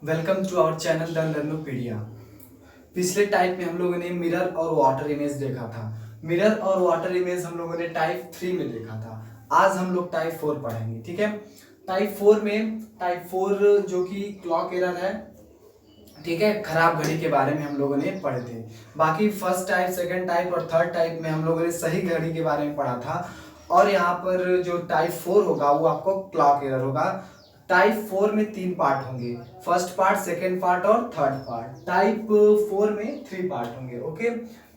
Welcome to our channel the Learnopedia. पिछले type में हम लोगों ने मिरर और वाटर इमेज देखा था। मिरर और वाटर इमेज हम लोगों ने टाइप 3 में देखा था। आज हम लोग टाइप 4 पढ़ेंगे, ठीक है। टाइप 4 जो कि क्लॉक एरर है, ठीक है, खराब घड़ी के बारे में हम लोगों ने पढ़े थे। बाकी फर्स्ट टाइप, सेकंड टाइप और थर्ड टाइप में हम लोगों ने सही घड़ी के बारे में पढ़ा था। और यहाँ पर जो टाइप 4 होगा वो आपको क्लॉक एरर होगा। टाइप 4 में 3 पार्ट होंगे, फर्स्ट पार्ट, सेकंड पार्ट और थर्ड पार्ट। टाइप 4 में 3 पार्ट होंगे, ओके।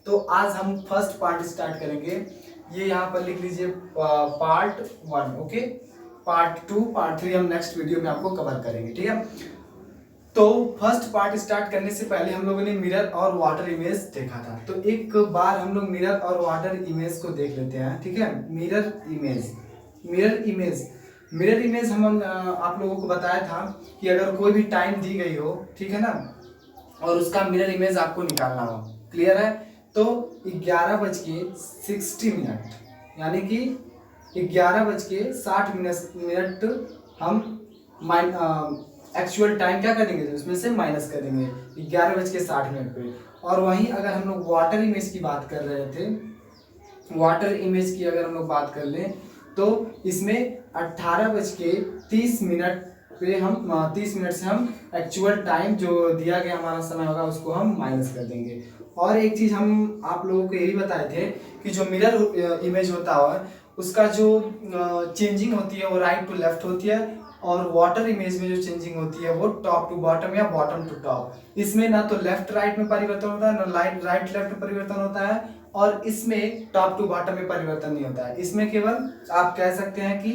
तो आज हम फर्स्ट पार्ट स्टार्ट करेंगे। ये यहाँ पर लिख लीजिए पार्ट 1, ओके। पार्ट 2, पार्ट 3 हम नेक्स्ट वीडियो में आपको कवर करेंगे, ठीक है। तो फर्स्ट पार्ट स्टार्ट करने से पहले हम लोगों ने मिरर और वाटर इमेज देखा था, तो एक बार हम लोग मिरर और वाटर इमेज को देख लेते हैं, ठीक है। मिरर इमेज हम आप लोगों को बताया था कि अगर कोई भी टाइम दी गई हो, ठीक है ना, और उसका मिरर इमेज आपको निकालना हो, क्लियर है। तो 11:60 यानी कि 11:60 हम एक्चुअल टाइम क्या करेंगे, तो उसमें से माइनस करेंगे 11:60 पे। और वहीं अगर हम लोग वाटर इमेज की बात कर रहे थे, वाटर इमेज की अगर हम लोग बात कर लें तो इसमें 18:30 पे हम 30 मिनट से हम एक्चुअल टाइम जो दिया गया हमारा समय होगा उसको हम माइनस कर देंगे। और एक चीज़ हम आप लोगों को यही बताए थे कि जो मिरर इमेज होता है उसका जो चेंजिंग होती है वो राइट टू लेफ्ट होती है, और वाटर इमेज में जो चेंजिंग होती है वो टॉप टू बॉटम या बॉटम टू टॉप। इसमें ना तो लेफ्ट राइट में परिवर्तन होता है, ना राइट लेफ्ट में परिवर्तन होता है, और इसमें टॉप टू बॉटम में परिवर्तन नहीं होता है। इसमें केवल आप कह सकते हैं कि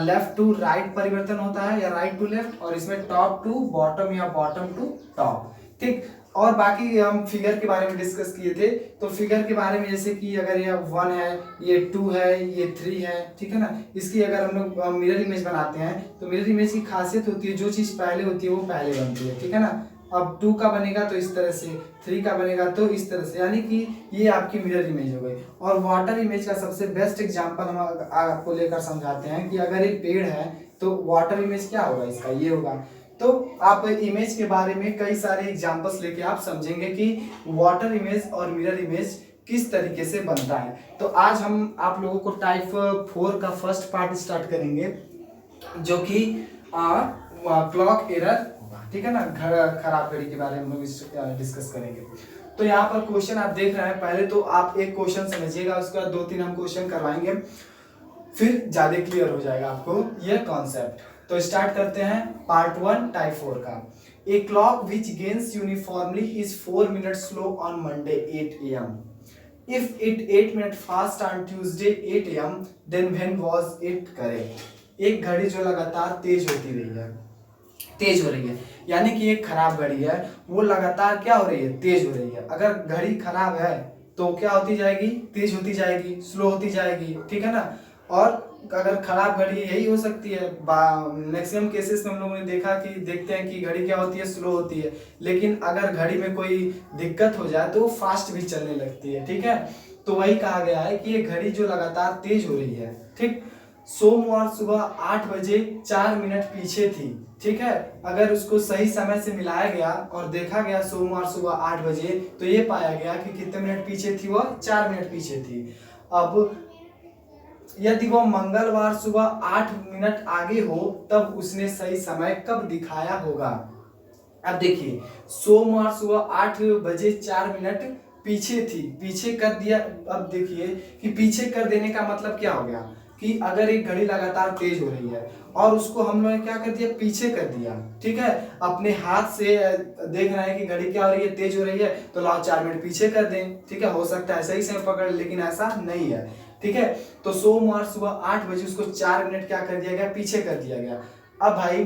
लेफ्ट टू राइट परिवर्तन होता है या राइट टू लेफ्ट, और इसमें टॉप टू बॉटम या बॉटम टू टॉप, ठीक। और बाकी हम फिगर के बारे में डिस्कस किए थे, तो फिगर के बारे में जैसे कि अगर ये 1 है, ये 2 है, ये 3 है, ठीक है ना, इसकी अगर हम लोग मिरर इमेज बनाते हैं तो मिरर इमेज की खासियत होती है जो चीज़ पहले होती है वो पहले बनती है, ठीक है ना। अब 2 का बनेगा तो इस तरह से, 3 का बनेगा तो इस तरह से, यानी कि ये आपकी मिरर इमेज हो गई। और वाटर इमेज का सबसे बेस्ट एग्जांपल हम आपको लेकर समझाते हैं कि अगर एक पेड़ है तो वाटर इमेज क्या होगा, इसका ये होगा। तो आप इमेज के बारे में कई सारे एग्जांपल्स लेके आप समझेंगे कि वाटर इमेज और मिरर इमेज किस तरीके से बनता है। तो आज हम आप लोगों को टाइप 4 का फर्स्ट पार्ट स्टार्ट करेंगे जो कि क्लॉक एरर होगा, ठीक है ना। खराब घड़ी के बारे में हम लोग डिस्कस करेंगे। तो यहाँ पर क्वेश्चन आप देख रहे हैं, पहले तो आप एक क्वेश्चन समझिएगा, उसके बाद 2-3 हम क्वेश्चन करवाएंगे, फिर ज्यादा क्लियर हो जाएगा आपको यह कॉन्सेप्ट। तो स्टार्ट करते हैं पार्ट 1 टाइप 4 का। A clock which gains uniformly is 4 minute slow on Monday 8 AM. If it 8 minutes fast on Tuesday 8 AM, then when was it correct? एक घड़ी जो लगातार तेज होती रही है, तेज हो रही है, यानी कि एक खराब घड़ी है, वो लगातार क्या हो रही है, तेज हो रही है। अगर घड़ी खराब है तो क्या होती जाएगी, तेज होती जाएगी, स्लो होती जाएगी, ठीक है ना। और अगर खराब घड़ी यही हो सकती है, मैक्सिमम केसेस में हम लोगों ने देखा कि देखते हैं कि घड़ी क्या होती है, स्लो होती है। लेकिन अगर घड़ी में कोई दिक्कत हो जाए तो वो फास्ट भी चलने लगती है, ठीक है। तो वही कहा गया है कि ये घड़ी जो लगातार तेज हो रही है, ठीक, सोमवार सुबह 8:04 पीछे थी, ठीक है। अगर उसको सही समय से मिलाया गया और देखा गया सोमवार सुबह 8 बजे, तो ये पाया गया कि कितने मिनट पीछे थी, वह 4 मिनट पीछे थी। अब यदि वह मंगलवार सुबह 8 मिनट आगे हो तब उसने सही समय कब दिखाया होगा। अब देखिए, सोमवार सुबह 8:04 पीछे थी, पीछे कर दिया। अब देखिए कि पीछे कर देने का मतलब क्या हो गया कि अगर एक घड़ी लगातार तेज हो रही है और उसको हम लोग ने क्या कर दिया, पीछे कर दिया, ठीक है। अपने हाथ से देख रहे हैं कि घड़ी क्या हो रही है, तेज हो रही है, तो लाओ 4 मिनट पीछे कर दें, ठीक है। हो सकता है सही समय पकड़, लेकिन ऐसा नहीं है, ठीक है। तो सोमवार सुबह 8 बजे उसको 4 मिनट क्या कर दिया गया, पीछे कर दिया गया। अब भाई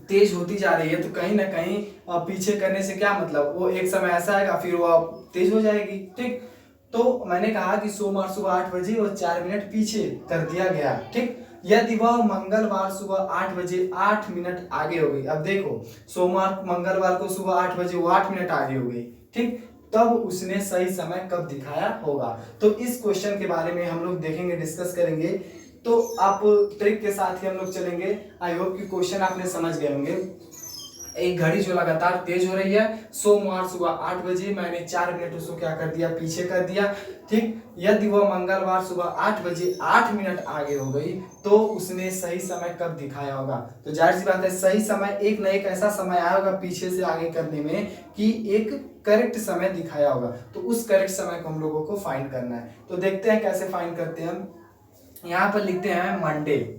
तेज होती जा रही है तो कहीं ना कहीं पीछे करने से क्या मतलब, वो एक समय ऐसा आएगा फिर वो तेज हो जाएगी, ठीक। तो मैंने कहा कि सोमवार सुबह 8 बजे और 4 मिनट पीछे कर दिया गया, ठीक। यदि वह मंगलवार सुबह 8 बजे 8 मिनट आगे हो गई, अब देखो सोमवार मंगलवार को सुबह 8 बजे वो 8 मिनट आगे हो गई, ठीक, तब उसने सही समय कब दिखाया होगा। तो इस क्वेश्चन के बारे में हम लोग देखेंगे, डिस्कस करेंगे। तो आप ट्रिक के साथ ही हम लोग चलेंगे। आई होप कि क्वेश्चन आपने समझ गए होंगे। एक घड़ी जो लगातार तेज हो रही है। सोमवार सुबह 8 बजे मैंने 4 मिनट उसको क्या कर दिया, पीछे कर दिया। ठीक, यदि वह मंगलवार सुबह 8 बजे 8 मिनट आगे हो गई तो उसने सही समय कब दिखाया होगा। तो जाहिर सी बात है सही समय एक न एक ऐसा समय आया होगा पीछे से आगे करने में कि एक करेक्ट समय दिखाया होगा। तो उस करेक्ट समय को हम लोगों को फाइंड करना है। तो देखते हैं कैसे फाइंड करते हैं हम। यहाँ पर लिखते हैं मंडे।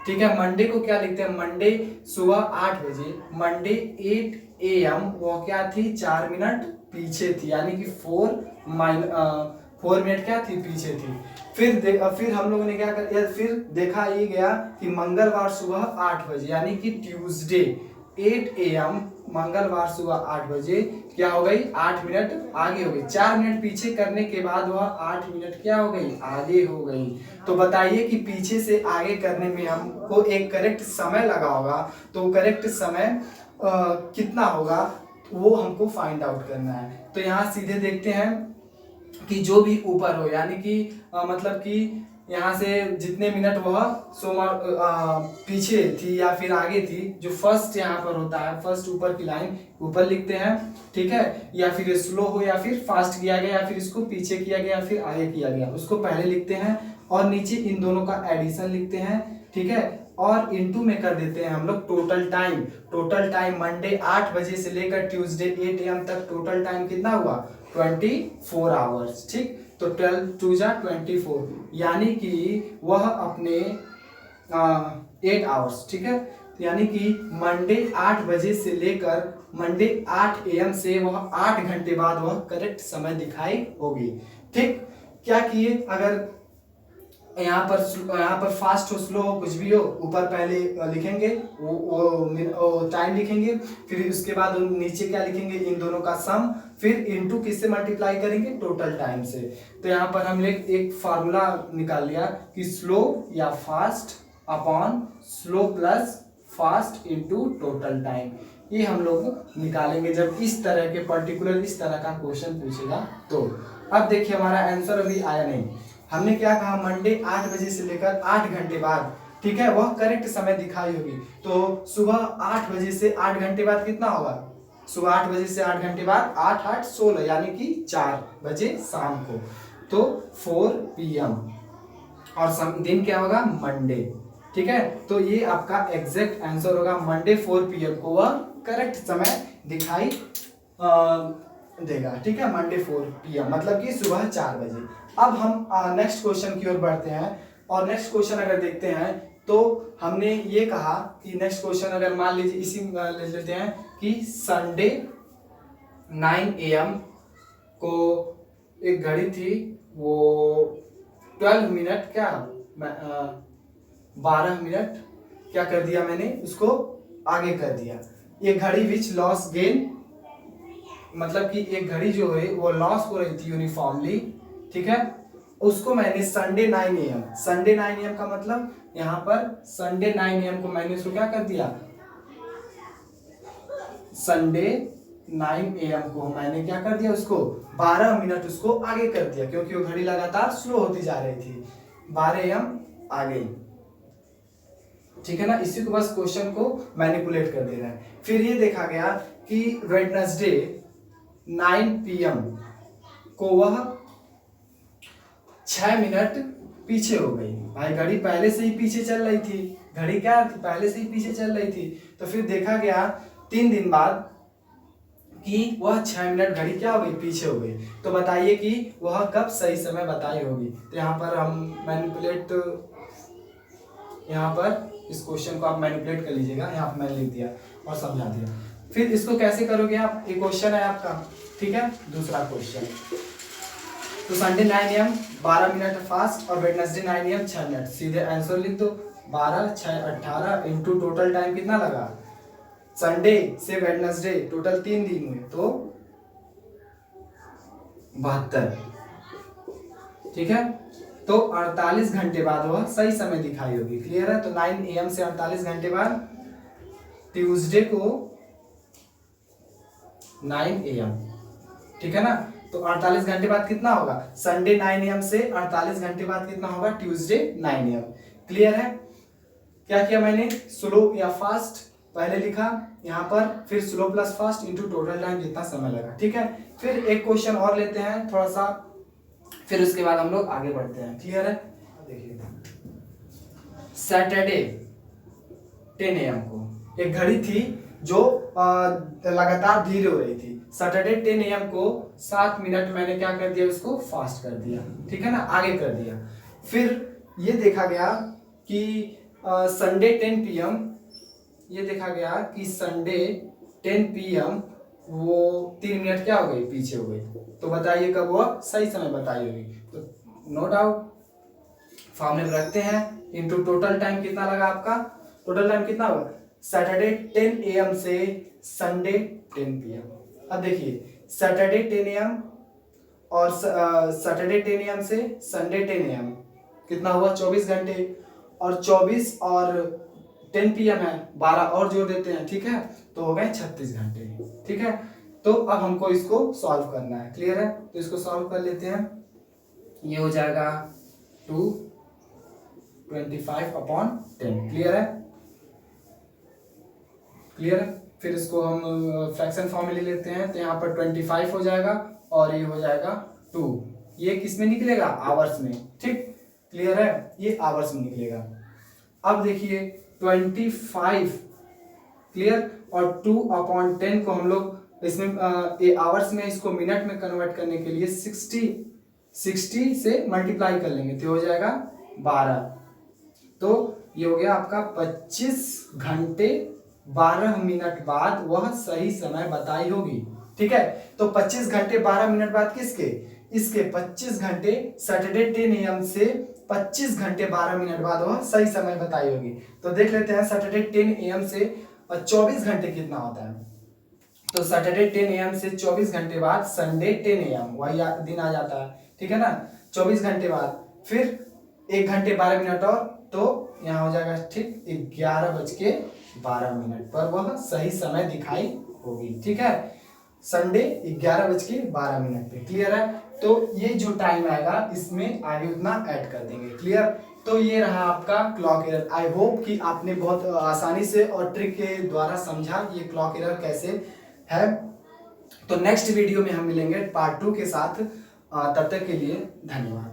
ठीक है, मंडे को क्या लिखते हैं, मंडे सुबह 8 बजे, मंडे 8 AM वो क्या थी, 4 मिनट पीछे थी, यानी कि 4 मिनट क्या थी, पीछे थी। फिर हम लोगों ने क्या कर, फिर देखा ये गया कि मंगलवार सुबह 8 बजे यानी कि ट्यूसडे 8 AM मंगलवार सुबह 8 बजे क्या हो गई, 8 मिनट आगे हो गई। 4 मिनट पीछे करने के बाद वह 8 मिनट क्या हो गई, आगे हो गई। तो बताइए कि पीछे से आगे करने में हमको एक करेक्ट समय लगा होगा, तो करेक्ट समय कितना होगा वो हमको फाइंड आउट करना है। तो यहाँ सीधे देखते हैं कि जो भी ऊपर हो, यानी कि मतलब कि यहाँ से जितने मिनट वह पीछे थी या फिर आगे थी, जो फर्स्ट यहाँ पर होता है, फर्स्ट ऊपर की लाइन ऊपर लिखते हैं। ठीक है, या फिर स्लो हो या फिर फास्ट किया गया या फिर इसको पीछे किया गया या फिर आगे किया गया, उसको पहले लिखते हैं और नीचे इन दोनों का एडिशन लिखते हैं। ठीक है, और इनटू में कर देते हैं हम लोग total time. Total time Monday 8 बजे से लेकर ट्यूसडे 8 AM तक टोटल टाइम कितना हुआ, 24 आवर्स। ठीक, तो 12 2 जा 24, यानी कि वह अपने 8 आवर्स। ठीक है, यानी कि मंडे 8 बजे से लेकर मंडे 8 AM से वह 8 घंटे बाद वह करेक्ट समय दिखाई होगी। ठीक, क्या किए, अगर यहाँ पर फास्ट हो स्लो हो कुछ भी हो, ऊपर पहले लिखेंगे वो टाइम लिखेंगे, फिर उसके बाद नीचे क्या लिखेंगे, इन दोनों का सम, फिर इनटू किससे मल्टीप्लाई करेंगे, टोटल टाइम से। तो यहाँ पर हमने एक फार्मूला निकाल लिया कि स्लो या fast upon slow plus fast into total time. ये हम लोग निकालेंगे जब इस तरह के पर्टिकुलर इस तरह का क्वेश्चन पूछेगा तो। अब देखिए हमारा आंसर अभी आया नहीं। हमने क्या कहा, मंडे 8 बजे से लेकर 8 घंटे बाद, ठीक है, वह करेक्ट समय दिखाई होगी। तो सुबह 8 बजे से 8 घंटे बाद कितना होगा, सुबह 8 बजे से 8 घंटे बाद 8 8 16 यानी कि 4 बजे शाम को, तो 4 PM और दिन क्या होगा, मंडे। ठीक है, तो ये आपका एग्जैक्ट आंसर होगा, मंडे 4 PM को वह करेक्ट समय दिखाई देगा। ठीक है, मंडे 4 PM मतलब कि सुबह 4 बजे। अब हम नेक्स्ट क्वेश्चन की ओर बढ़ते हैं और नेक्स्ट क्वेश्चन अगर देखते हैं तो हमने ये कहा कि नेक्स्ट क्वेश्चन अगर मान लीजिए इसी ले लेते हैं कि संडे 9 AM को एक घड़ी थी, वो 12 मिनट क्या 12 मिनट क्या कर दिया मैंने, उसको आगे कर दिया। ये घड़ी विच लॉस गेन, मतलब कि एक घड़ी जो है वो लॉस हो रही थी यूनिफॉर्मली। ठीक है, उसको मैंने संडे 9 AM, संडे 9 AM का मतलब यहाँ पर संडे 9 AM को मैंने उसको क्या कर दिया, संडे 9 AM को मैंने क्या कर दिया, उसको 12 मिनट उसको आगे कर दिया, क्योंकि वो घड़ी लगातार स्लो होती जा रही थी, 12 AM आ गई। ठीक है ना, इसी को बस क्वेश्चन को मैनिपुलेट कर दे रहा है। फिर ये देखा गया कि वेडनेसडे 9 PM को वह 6 मिनट पीछे हो गई। भाई घड़ी पहले से ही पीछे चल रही थी, घड़ी क्या थी, पहले से ही पीछे चल रही थी। तो फिर देखा गया 3 दिन बाद कि वह 6 मिनट घड़ी क्या हो गई, पीछे हो गई। तो बताइए कि वह कब सही समय बताई होगी। तो यहाँ पर हम मैनिपुलेट, यहाँ पर इस क्वेश्चन को आप मैनिपुलेट कर लीजिएगा, यहाँ पर मैंने लिख दिया और समझा दिया। फिर इसको कैसे करोगे आप, एक क्वेश्चन है आपका। ठीक है, दूसरा क्वेश्चन, तो संडे 9 AM 12 मिनट फास्ट और वेडनेसडे 9 AM 6 मिनट, सीधे आंसर लिख दो। 12 6 18 इंटू टोटल टाइम कितना लगा, संडे से वेडनेसडे टोटल 3 दिन हुए तो 72। ठीक है, तो 48 घंटे बाद वह सही समय दिखाई होगी। क्लियर है, तो 9 AM से 48 घंटे बाद ट्यूसडे को 9 AM। ठीक है ना, तो 48 घंटे बाद कितना होगा, संडे 9 AM से 48 घंटे बाद कितना होगा, ट्यूसडे 9 AM। क्लियर है, क्या किया मैंने, स्लो या फास्ट पहले लिखा यहाँ पर, फिर slow plus fast into total time जितना समय लगा, ठीक है। फिर एक क्वेश्चन और लेते हैं थोड़ा सा, फिर उसके बाद हम लोग आगे बढ़ते हैं। क्लियर है? देखिए सैटरडे 10 AM को एक घड़ी थी जो लगातार धीरे हो रही थी। सैटरडे 10 AM को 7 मिनट मैंने क्या कर दिया, उसको फास्ट कर दिया, ठीक है ना, आगे कर दिया। फिर ये देखा गया कि संडे 10 PM, ये देखा गया कि संडे 10 PM वो 3 मिनट क्या हो गई, पीछे हो गई। तो बताइए कब हुआ, सही समय बताई होगी। तो नो डाउट फॉर्मूले में रखते हैं, इनटू टोटल टाइम कितना लगा आपका, टोटल टाइम कितना होगा, सैटरडे 10 AM से संडे 10 PM। अब देखिए सैटरडे 10 AM और सैटरडे 10 AM से संडे 10 AM कितना हुआ, 24 घंटे, और 24 और 10 PM है, 12 और जोड़ देते हैं, ठीक है, तो हो गए 36 घंटे, ठीक है। तो अब हमको इसको सॉल्व करना है। क्लियर है? तो इसको सॉल्व कर लेते हैं। ये हो जाएगा 225/10। क्लियर है? क्लियर है? फिर इसको हम फ्रैक्शन फॉर्म में ले लेते हैं। तो यहाँ पर 25 हो जाएगा और ये हो जाएगा 2। ये किस में निकलेगा, आवर्स में, ठीक। क्लियर है? ये आवर्स में निकलेगा। अब देखिए 25, क्लियर, और 2/10 को हम लोग इसमें ये आवर्स में, इसको मिनट में कन्वर्ट करने के लिए 60 से मल्टीप्लाई कर लेंगे तो हो जाएगा 12। तो ये हो गया आपका 25 घंटे 12 मिनट बाद वह सही समय बताई होगी, ठीक है। तो 25 घंटे 12 मिनट बाद किसके, इसके 25 घंटे सैटरडे 10 AM से 25 घंटे 12 मिनट बाद वह सही समय बताई होगी। तो देख लेते हैं सैटरडे 10 AM से 24 घंटे कितना होता है। तो सैटरडे 10 AM से 24 घंटे बाद संडे 10 AM वही दिन आ जाता है, ठीक है ना। 24 घंटे बाद फिर 1 घंटे 12 मिनट और, तो यहाँ हो जाएगा ठीक 11:12 पर वह सही समय दिखाई होगी, ठीक है। संडे 11:12 पे। क्लियर है? तो ये जो टाइम आएगा इसमें आगे उतना ऐड कर देंगे। क्लियर? तो ये रहा आपका क्लॉक एरर। आई होप कि आपने बहुत आसानी से और ट्रिक के द्वारा समझा ये क्लॉक एरर कैसे है। तो नेक्स्ट वीडियो में हम मिलेंगे पार्ट 2 के साथ। तब तक के लिए धन्यवाद।